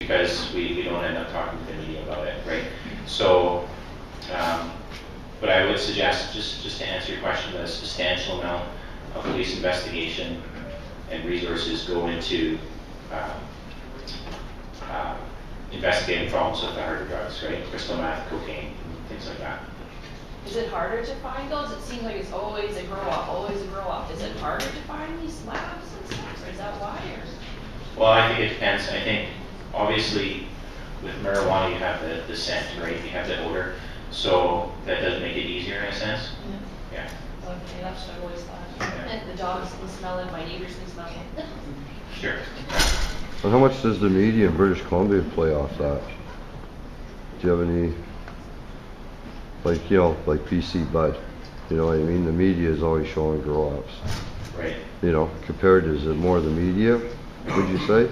because we don't end up talking to the media about it, right? So, but I would suggest, just to answer your question, that a substantial amount of police investigation and resources go into investigating problems with the harder drugs, right? Crystal meth, cocaine, things like that. Is it harder to find those? It seems like it's always a grow up, always a grow up. Is it harder to find these labs and stuff, or is that why? Or? Well, I think it depends. I think obviously with marijuana you have the scent, right? You have the odor, so that does make it easier in a sense. Yeah. Okay, that's what I always thought. Yeah. And the dogs can smell it, my neighbors can smell it. Sure. And how much does the media in British Columbia play off that? Do you have any, like, you know, like PC Bud, you know what I mean? The media is always showing grow-ups. Right. You know, compared to, is it more the media, would you say?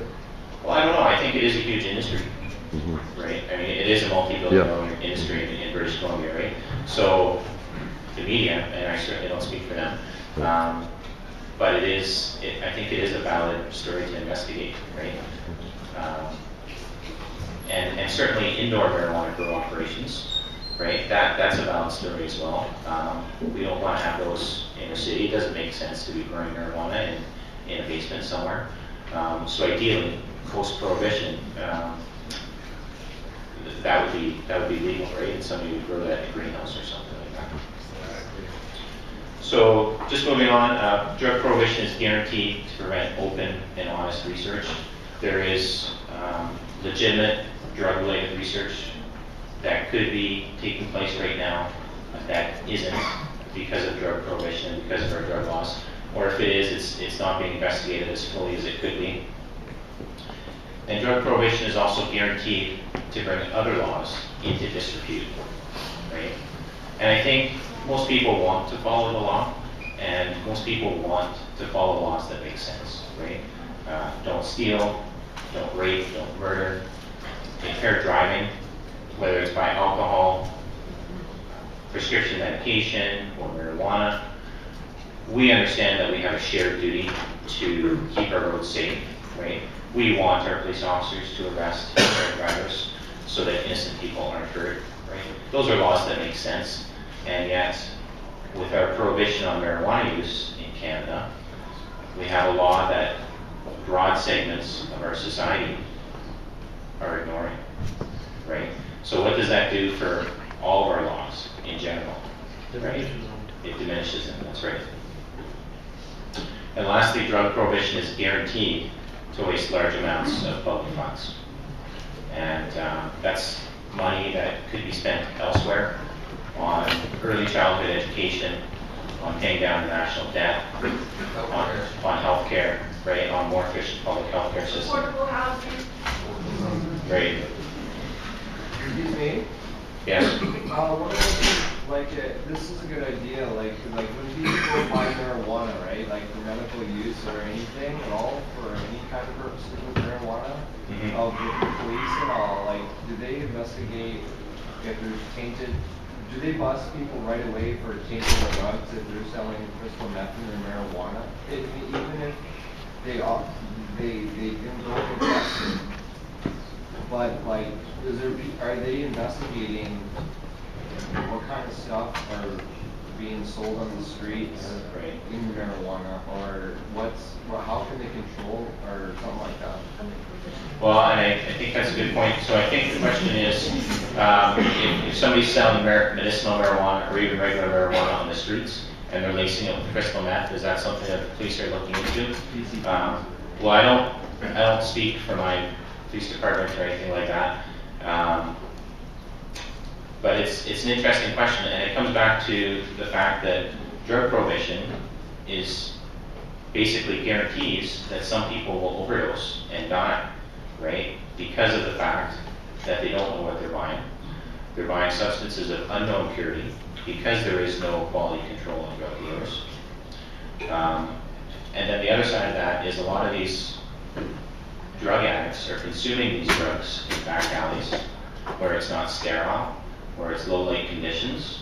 Well, I don't know. I think it is a huge industry, right? I mean, it is a multi-billion-dollar industry in British Columbia, right? So the media, and I certainly don't speak for them, but it is, I think it is a valid story to investigate, right? And certainly indoor marijuana grow operations, right? That's a valid story as well. We don't want to have those in a city. It doesn't make sense to be growing marijuana in a basement somewhere. So ideally, post-prohibition, that would be legal, right? And somebody would grow that in a greenhouse or something like that. So just moving on, drug prohibition is guaranteed to prevent open and honest research. There is legitimate drug-related research that could be taking place right now that isn't because of drug prohibition, because of our drug laws. Or if it is, it's not being investigated as fully as it could be. And drug prohibition is also guaranteed to bring other laws into disrepute, right? And I think most people want to follow the law, and most people want to follow laws that make sense, right? Don't steal, don't rape, don't murder, impaired driving, whether it's by alcohol, prescription medication, or marijuana. We understand that we have a shared duty to keep our roads safe, right? We want our police officers to arrest impaired drivers so that innocent people aren't hurt, right? Those are laws that make sense, and yet with our prohibition on marijuana use in Canada, we have a law that broad segments of our society are ignoring, right? So what does that do for all of our laws in general, right? It diminishes them, that's right. And lastly, drug prohibition is guaranteed to waste large amounts of public funds. And that's money that could be spent elsewhere on early childhood education, on paying down the national debt, on health care, right, on more efficient public health care system. Affordable housing. Right. Excuse me? Yes. What about, like, this is a good idea, like when people buy marijuana, right, like for medical use or anything at all, for any kind of purposes with marijuana, with the police and all, like, do they investigate if there's tainted, do they bust people right away for tainted drugs if they're selling crystal meth in their marijuana? Even if they didn't go and test it, but like, are they investigating what kind of stuff are being sold on the streets in marijuana, or how can they control or something like that? Well, and I think that's a good point. So I think the question is, if somebody's selling medicinal marijuana or even regular marijuana on the streets and they're lacing it with crystal meth, is that something that the police are looking into? Well, I don't speak for my police department or anything like that. But it's an interesting question, and it comes back to the fact that drug prohibition is basically guarantees that some people will overdose and die, right? Because of the fact that they don't know what they're buying. They're buying substances of unknown purity because there is no quality control on drug dealers. And then the other side of that is a lot of these drug addicts are consuming these drugs in back alleys where it's not sterile, where it's low light conditions,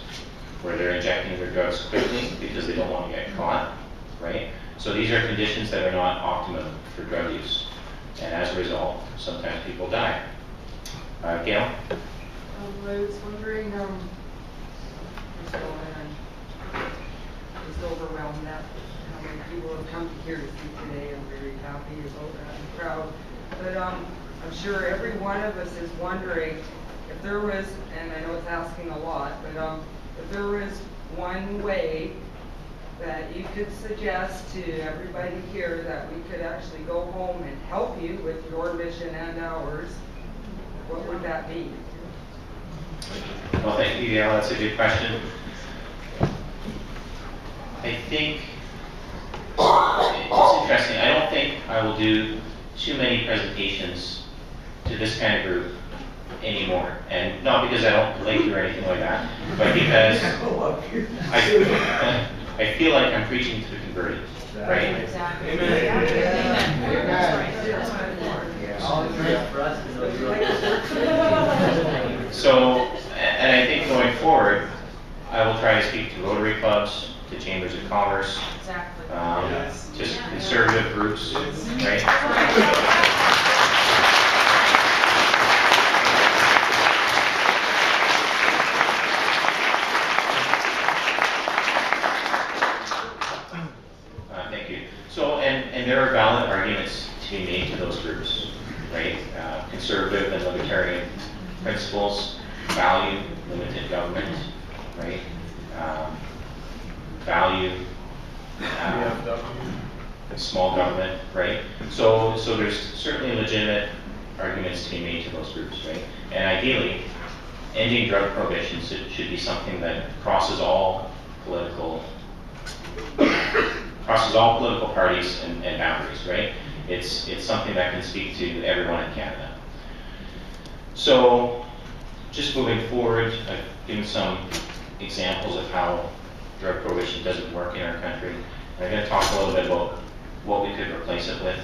where they're injecting their drugs quickly because they don't want to get caught, right? So these are conditions that are not optimum for drug use. And as a result, sometimes people die. Gail? I was wondering, what's going on? I was overwhelmed at how many people have come here to see today. I'm very happy about that crowd. But I'm sure every one of us is wondering if there was, and I know it's asking a lot, but if there was one way that you could suggest to everybody here that we could actually go home and help you with your mission and ours, what would that be? Well, thank you, Gail. That's a good question. I think it's interesting. I don't think I will do too many presentations to this kind of group anymore. And not because I don't like you or anything like that, but because I feel like I'm preaching to the converted, right? Exactly. Amen. Amen. That's right. So, and I think going forward, I will try to speak to Rotary clubs, to chambers of commerce, Exactly. just conservative groups, right? Thank you. So, and there are valid arguments to be made to those groups, right? Conservative and libertarian principles, value limited government, right? Value small government, right? So there's certainly legitimate arguments to be made to those groups, right? And ideally, ending drug prohibition should be something that crosses all political parties and boundaries, right? It's something that can speak to everyone in Canada. So, just moving forward, I've given some examples of how drug prohibition doesn't work in our country. And I'm going to talk a little bit about what we could replace it with.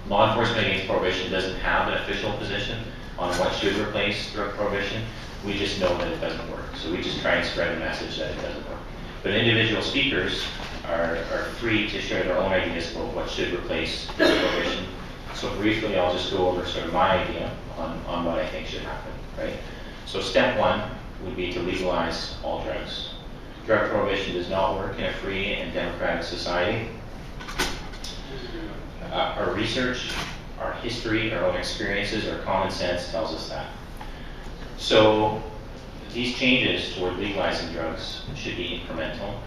Law enforcement against prohibition doesn't have an official position on what should replace drug prohibition. We just know that it doesn't work. So we just try and spread a message that it doesn't work. But individual speakers are free to share their own ideas about what should replace drug prohibition. So briefly, I'll just go over sort of my idea on what I think should happen, right? So step one would be to legalize all drugs. Drug prohibition does not work in a free and democratic society. Our research, our history, our own experiences, our common sense tells us that. So these changes toward legalizing drugs should be incremental.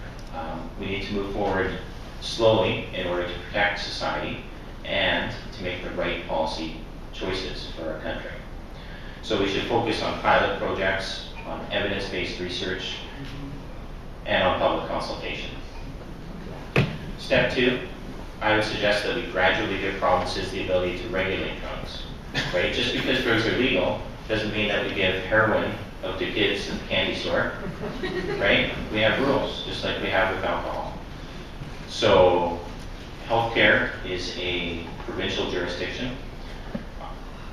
We need to move forward slowly in order to protect society and to make the right policy choices for our country. So we should focus on pilot projects, on evidence-based research, and on public consultation. Step two, I would suggest that we gradually give provinces the ability to regulate drugs, right? Just because drugs are legal doesn't mean that we give heroin out to kids in the candy store, right? We have rules, just like we have with alcohol. So healthcare is a provincial jurisdiction.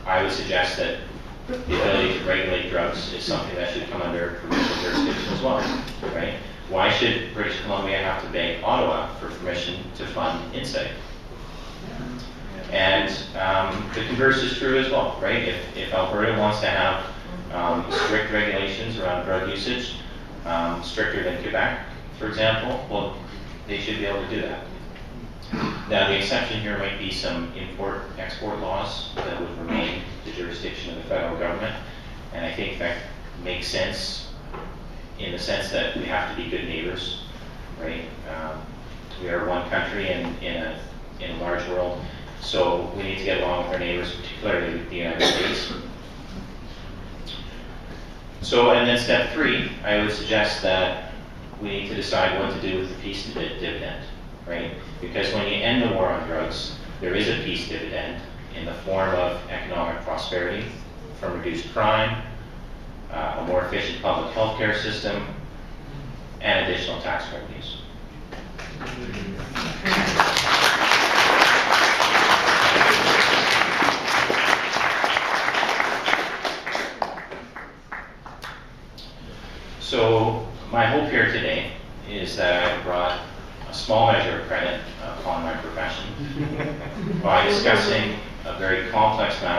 I would suggest that the ability to regulate drugs is something that should come under provincial jurisdiction as well, right? Why should British Columbia have to beg Ottawa for permission to fund Insight? And the converse is true as well, right? If Alberta wants to have strict regulations around drug usage, stricter than Quebec, for example, well, they should be able to do that. Now, the exception here might be some import-export laws that would remain the jurisdiction of the federal government, and I think that makes sense in the sense that we have to be good neighbors, right? We are one country in a large world, so we need to get along with our neighbors, particularly the United States. So, and then step three, I would suggest that we need to decide what to do with the peace dividend, right? Because when you end the war on drugs, there is a peace dividend in the form of economic prosperity from reduced crime, a more efficient public health care system, and additional tax revenues. So my hope here today is that I brought a small measure of credit upon my profession by discussing a very complex matter.